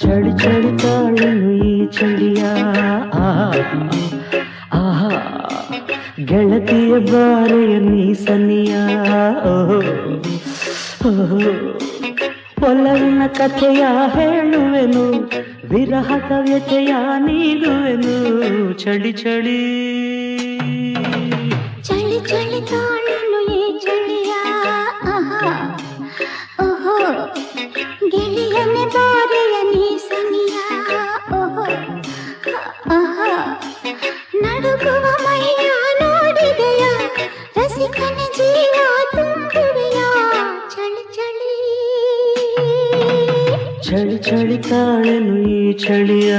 ಚಳಿ ಚಳಿ ತಾಳನು ಈ ಚಳಿಯ ಆಹಾ ಗೆಳತಿಯ ಬಾರೆಯ ನೀ ಸನಿಯ ಒಲವಿನ ಕಥೆಯ ಹೇಳುವೆನು ವಿರಹದ ವ್ಯಥೆಯ ನೀಡುವೆನು ಚಳಿ ಚಳಿ ಚಳಿ ಚಳಿ ತಾಳನು ಈ ಚಳಿಯ ಓಹೋ ಗೆಳೆಯನ ಬಾರೆಯ ನೀ ಸನಿಯ ಓಹೋ ನಡುಗುವ ಮೈಯ ನೋಡಿದೆಯ ರಸಿಕನ ಜೀವ ತುಂಬಿದೆಯ ಚಳಿ ಚಳಿ ಚಳಿ ಚಳಿ ತಾಳನು ಈ ಚಳಿಯ